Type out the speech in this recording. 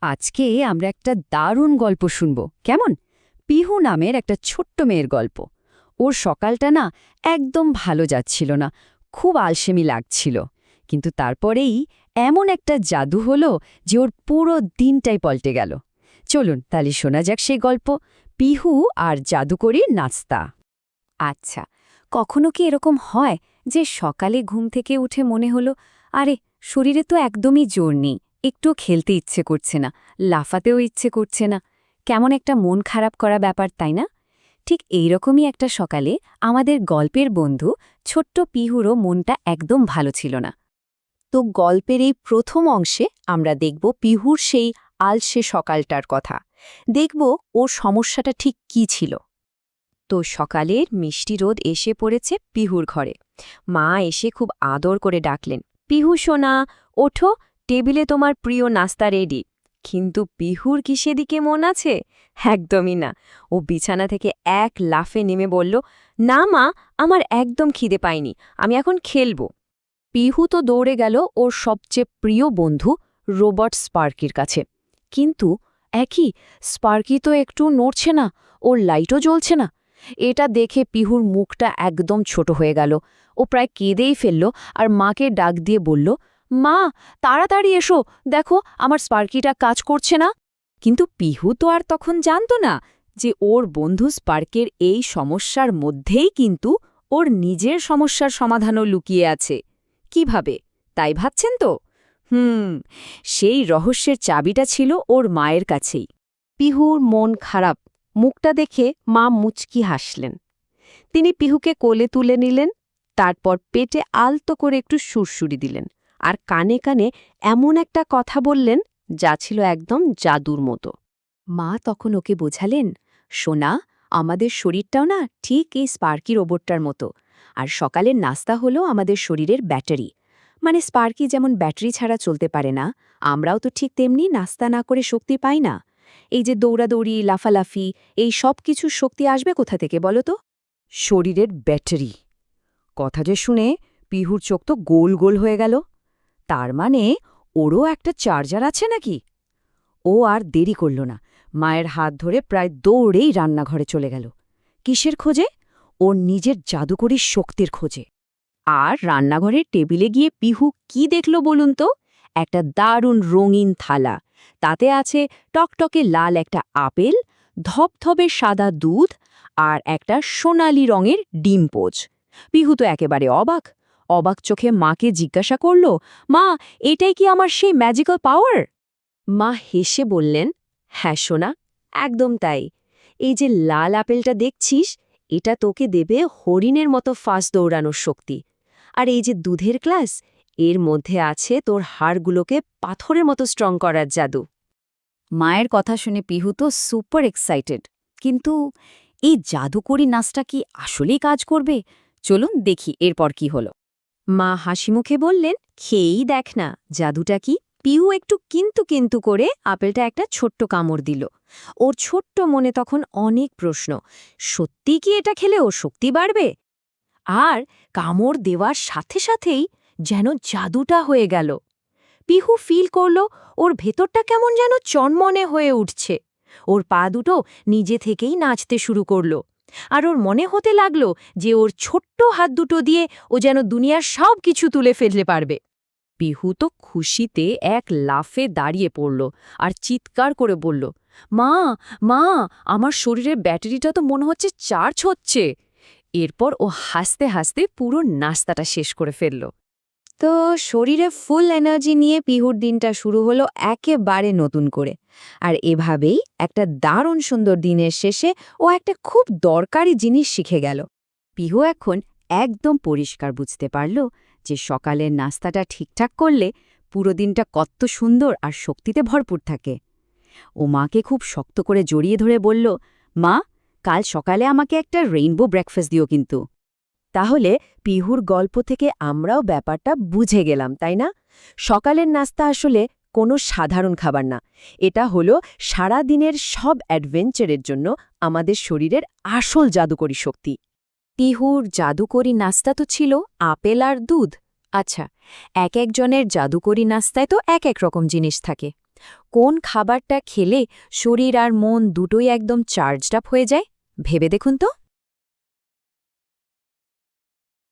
আজকে আমরা একটা দারুণ গল্প শুনব কেমন? পিহু নামের একটা ছোট্ট মেয়ের গল্প। ওর সকালটা না একদম ভালো যাচ্ছিল না, খুব আলসেমি লাগছিল। কিন্তু তারপরেই এমন একটা জাদু হলো যে ওর পুরো দিনটাই পাল্টে গেল। চলুন তাহলে শোনা যাক সেই গল্প, পিহু আর জাদুকরির নাস্তা। আচ্ছা, কখনো কি এরকম হয় যে সকালে ঘুম থেকে উঠে মনে হলো, আরে শরীরে তো একদমই জোর নেই, একটু খেলতে ইচ্ছে করছে না, লাফাতেও ইচ্ছে করছে না, কেমন একটা মন খারাপ করা ব্যাপার, তাই না? ঠিক এইরকমই একটা সকালে আমাদের গল্পের বন্ধু ছোট্ট পিহুরও মনটা একদম ভালো ছিল না। তো গল্পের এই প্রথম অংশে আমরা দেখব পিহুর সেই আলসে সকালটার কথা, দেখব ওর সমস্যাটা ঠিক কী ছিল। তো সকালের মিষ্টি রোদ এসে পড়েছে পিহুর ঘরে। মা এসে খুব আদর করে ডাকলেন, পিহু সোনা, ওঠো, টেবিলে তোমার প্রিয় নাস্তা রেডি। কিন্তু পিহুর কি সেদিকে মন আছে? একদমই না। ও বিছানা থেকে এক লাফে নেমে বলল, না মা, আমার একদম খিদে পায়নি, আমি এখন খেলব। পিহু তো দৌড়ে গেল ওর সবচেয়ে প্রিয় বন্ধু রোবট স্পার্কির কাছে। কিন্তু একই, স্পার্কি তো একটু নড়ছে না, ওর লাইটও জ্বলছে না। এটা দেখে পিহুর মুখটা একদম ছোট হয়ে গেল। ও প্রায় কেঁদেই ফেলল আর মাকে ডাক দিয়ে বলল, মা, তাড়াতাড়ি এসো, দেখো আমার স্পার্কিটা কাজ করছে না। কিন্তু পিহু তো আর তখন জানত না যে ওর বন্ধু স্পার্কের এই সমস্যার মধ্যেই কিন্তু ওর নিজের সমস্যার সমাধানও লুকিয়ে আছে। কিভাবে, তাই ভাবছেন তো? সেই রহস্যের চাবিটা ছিল ওর মায়ের কাছেই। পিহুর মন খারাপ মুখটা দেখে মা মুচকি হাসলেন। তিনি পিহুকে কোলে তুলে নিলেন, তারপর পেটে আলতো করে একটু সুরসুরি দিলেন আর কানে কানে এমন একটা কথা বললেন যা ছিল একদম জাদুর মতো। মা তখন ওকে বোঝালেন, সোনা, আমাদের শরীরটাও না ঠিক এই স্পার্কি রোবটটার মতো, আর সকালের নাস্তা হলো আমাদের শরীরের ব্যাটারি। মানে স্পার্কি যেমন ব্যাটারি ছাড়া চলতে পারে না, আমরাও তো ঠিক তেমনি নাস্তা না করে শক্তি পাই না। এই যে দৌড়াদৌড়ি, লাফালাফি, এই সব কিছু শক্তি আসবে কোথা থেকে বলো তো? শরীরের ব্যাটারি কথা যে শুনে পিহুর চোখ তো গোল গোল হয়ে গেল। তার মানে ওরও একটা চার্জার আছে নাকি? ও আর দেরি করল না, মায়ের হাত ধরে প্রায় দৌড়েই রান্নাঘরে চলে গেল। কিসের খোঁজে? ওর নিজের জাদুকরী শক্তির খোঁজে। আর রান্নাঘরের টেবিলে গিয়ে পিহু কি দেখল বলুন তো? একটা দারুণ রঙিন থালা, তাতে আছে টকটকে লাল একটা আপেল, ধপধপে সাদা দুধ আর একটা সোনালি রঙের ডিমপোচ। পিহু তো একেবারে অবাক অবাক চোখে মাকে জিজ্ঞাসা করল, মা, এটাই কি আমার সেই ম্যাজিক্যাল পাওয়ার? মা হেসে বললেন, হ্যাঁ সোনা, একদম তাই। এই যে লাল আপেলটা দেখছিস, এটা তোকে দেবে হরিণের মতো ফাস্ট দৌড়ানোর শক্তি। আর এই যে দুধের গ্লাস, এর মধ্যে আছে তোর হাড়গুলোকে পাথরের মতো স্ট্রং করার জাদু। মায়ের কথা শুনে পিহু তো সুপার এক্সাইটেড। কিন্তু এই জাদুকরি নাচটা কি আসলেই কাজ করবে? চলুন দেখি এরপর কি হলো। মা হাসিমুখে বললেন, খেয়েই দেখ না জাদুটা কি। পিহু একটু কিন্তু কিন্তু করে আপেলটা একটা ছোট্ট কামড় দিল। ওর ছোট্ট মনে তখন অনেক প্রশ্ন, সত্যি কি এটা খেলে ওর শক্তি বাড়বে? আর কামড় দেওয়ার সাথে সাথেই যেন জাদুটা হয়ে গেল। পিহু ফিল করল ওর ভেতরটা কেমন যেন চনমনে হয়ে উঠছে। ওর পা দুটো নিজে থেকেই নাচতে শুরু করল। আর ওর মনে হতে লাগল যে ওর ছোট্ট হাত দুটো দিয়ে ও যেন দুনিয়ার সব কিছু তুলে ফেলতে পারবে। পিহু তো খুশিতে এক লাফে দাঁড়িয়ে পড়ল আর চিৎকার করে বলল, মা, মা, আমার শরীরের ব্যাটারিটা তো মনে হচ্ছে চার্জ হচ্ছে। এরপর ও হাসতে হাসতে পুরো নাস্তাটা শেষ করে ফেলল। তো শরীরে ফুল এনার্জি নিয়ে পিহুর দিনটা শুরু হলো একেবারে নতুন করে। আর এভাবেই একটা দারুণ সুন্দর দিনের শেষে ও একটা খুব দরকারি জিনিস শিখে গেল। পিহু এখন একদম পরিষ্কার বুঝতে পারল যে সকালের নাস্তাটা ঠিকঠাক করলে পুরো দিনটা কত সুন্দর আর শক্তিতে ভরপুর থাকে। ও মাকে খুব শক্ত করে জড়িয়ে ধরে বলল, মা, কাল সকালে আমাকে একটা রেইনবো ব্রেকফাস্ট দিও কিন্তু। তাহলে পিহুর গল্প থেকে আমরাও ব্যাপারটা বুঝে গেলাম, তাই না? সকালের নাস্তা আসলে কোনো সাধারণ খাবার না, এটা হলো সারা দিনের সব অ্যাডভেঞ্চারের জন্য আমাদের শরীরের আসল জাদুকরী শক্তি। পিহুর জাদুকরী নাস্তা তো ছিল আপেল আর দুধ। আচ্ছা, এক একজনের জাদুকরী নাস্তায় তো এক এক রকম জিনিস থাকে। কোন খাবারটা খেলে শরীর আর মন দুটোই একদম চার্জড আপ হয়ে যায় ভেবে দেখুন তো।